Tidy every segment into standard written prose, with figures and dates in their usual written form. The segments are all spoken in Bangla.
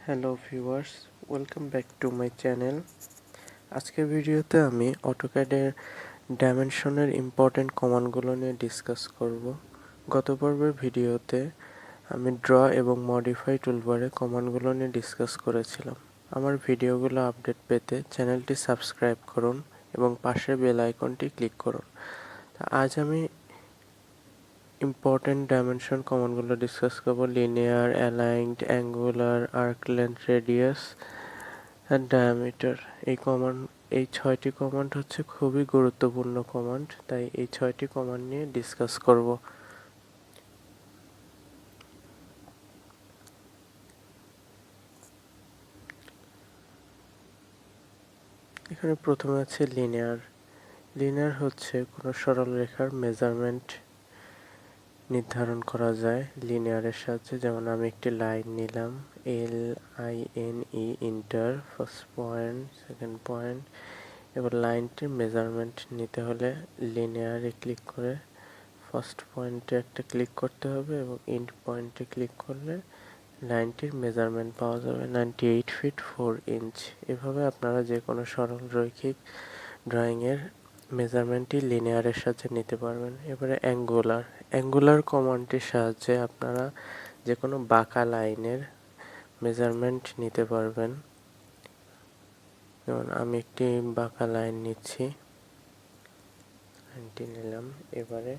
Hello viewers, welcome back to my channel. আজকের ভিডিওতে আমি অটোক্যাডের ডাইমেনশনের ইম্পর্টেন্ট কমান্ডগুলো নিয়ে ডিসকাস করব। গত পর্বের ভিডিওতে আমি ড্র এবং মডিফাই টুলবারে কমান্ডগুলো নিয়ে ডিসকাস করেছিলাম। আমার ভিডিওগুলো আপডেট পেতে চ্যানেলটি সাবস্ক্রাইব করুন এবং পাশের বেল আইকনটি ক্লিক করুন। আজ আমি ইম্পর্টেন্ট ডাইমেনশন কমান্ডগুলো ডিসকাস করব। Linear, aligned, angular, arc length, radius আর ডায়ামিটার। এই 6টি কমান্ড হচ্ছে খুবই গুরুত্বপূর্ণ কমান্ড, তাই এই 6টি কমান্ড নিয়ে ডিসকাস করব। এখানে প্রথমে আছে লিনিয়ার। লিনিয়ার হচ্ছে কোনো সরল রেখার মেজারমেন্ট নির্ধারণ করা যায় লিনিয়ারের সাহায্যে। যেমন আমি একটি লাইন নিলাম, LINE, inter, first point, second point. এবার লাইনটির মেজারমেন্ট নিতে হলে লিনিয়ারে ক্লিক করে ফার্স্ট পয়েন্টে একটা ক্লিক করতে হবে এবং এন্ড পয়েন্টে ক্লিক করলে লাইনটির মেজারমেন্ট পাওয়া যাবে 98 ফিট 4 ইঞ্চ। এভাবে আপনারা যে কোনো সরল রৈখিক ড্রয়িংয়ের মেজারমেন্টটি লিনিয়ারের সাহায্যে নিতে পারবেন। এবারে অ্যাঙ্গুলার কমান্ডটির সাহায্যে আপনারা যে কোনো বাঁকা লাইনের মেজারমেন্ট নিতে পারবেন। যেমন আমি একটি বাঁকা লাইন নিচ্ছি, লাইনটি নিলাম। এবারে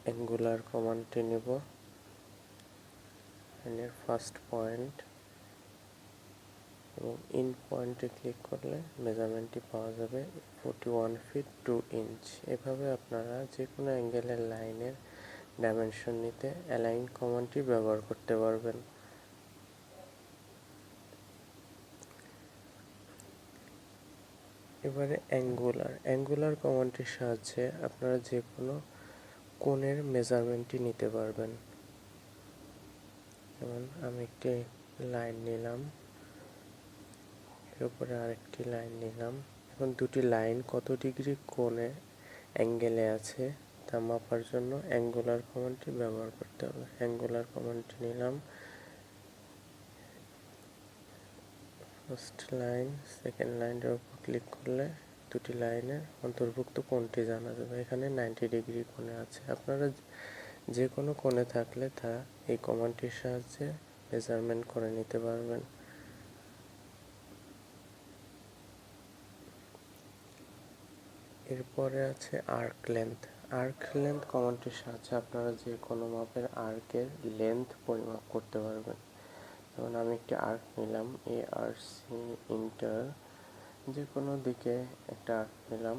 অ্যাঙ্গুলার কমান্ডটি নেব, লাইনের ফার্স্ট পয়েন্ট এবং ইন্ড পয়েন্টে ক্লিক করলে মেজারমেন্টটি পাওয়া যাবে 41 ফিট 2 ইঞ্চ। এভাবে আপনারা যে কোনো অ্যাঙ্গেলের লাইনের ডাইমেনশন নিতে অ্যালাইন কমান্ডটি ব্যবহার করতে পারবেন। এবারে অ্যাঙ্গুলার কমান্ডটির সাহায্যে আপনারা যে কোনো কোণের মেজারমেন্টটি নিতে পারবেন। যেমন আমি একটি লাইন নিলাম, এর উপরে আরেকটি লাইন নিলাম। এখন দুটি লাইন কত ডিগ্রি কোণে অ্যাঙ্গেলে আছে তা মাপার জন্য অ্যাঙ্গুলার কমান্ডটি ব্যবহার করতে হবে। অ্যাঙ্গুলার কমান্ডটি নিলাম, ফার্স্ট লাইন, সেকেন্ড লাইনের উপর ক্লিক করলে দুটি লাইনের অন্তর্ভুক্ত কোণটি জানা যাবে। এখানে 90 ডিগ্রি কোণে আছে। আপনারা যে কোনো কোণে থাকলে তা এই কমান্ডটির সাহায্যে মেজারমেন্ট করে নিতে পারবেন। এরপরে আছে আর্ক লেন্থ কমান্ডটির সাহায্যে আপনারা যে কোনো মাপের আর্কের লেন্থ পরিমাপ করতে পারবেন। যেমন আমি একটি আর্ক নিলাম, ARC, ইন্টার, যে কোনো দিকে একটা আর্ক নিলাম।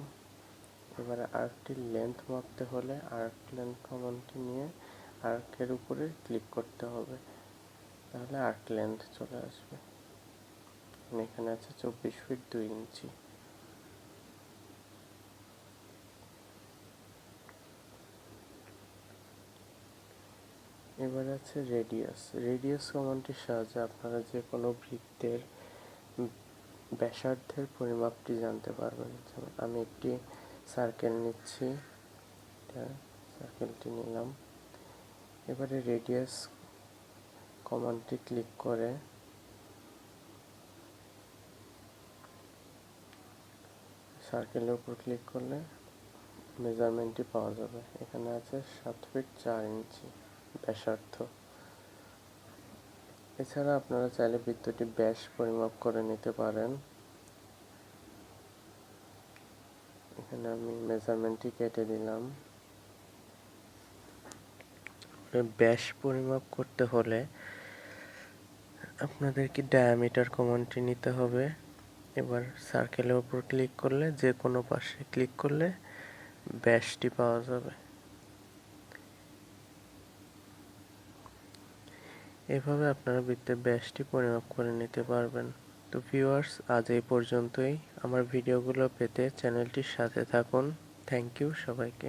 এবারে আর্কটির লেন্থ মাপতে হলে আর্ক লেন্থ কমান্ডটি নিয়ে আর্কের উপরে ক্লিক করতে হবে, তাহলে আর্ক লেন্থ চলে আসবে। এখানে আছে 24 ফিট 2 ইঞ্চি। এবার আছে রেডিয়াস কমান্ডটির সাহায্যে আপনারা যে কোনো বৃত্তের ব্যাসার্ধের পরিমাপটি জানতে পারবেন। যেমন আমি একটি সার্কেল নিচ্ছি, সার্কেলটি নিলাম। এবারে রেডিয়াস কমান্ডটি ক্লিক করে সার্কেলের উপর ক্লিক করলে মেজারমেন্টটি পাওয়া যাবে। এখানে আছে 7 ফিট 4 ইঞ্চি ব্যাসার্ধ। এছাড়া আপনারা চাইলে বৃত্তটি ব্যাস পরিমাপ করে নিতে পারেন। এখানে আমি মেজারমেন্টটি কেটে দিলাম। ব্যাস পরিমাপ করতে হলে আপনাদেরকে ডায়ামিটার কমান্ডটি নিতে হবে। এবার সার্কেলের উপর ক্লিক করলে যে কোনো পাশে ক্লিক করলে ব্যাসটি পাওয়া যাবে। এভাবে আপনারা বৃত্তের ব্যাসটি পরিমাপ করে নিতে পারবেন। তো ভিউয়ার্স, আজ এই পর্যন্তই। আমার ভিডিওগুলো পেতে চ্যানেলটির সাথে থাকুন। থ্যাংক ইউ সবাইকে।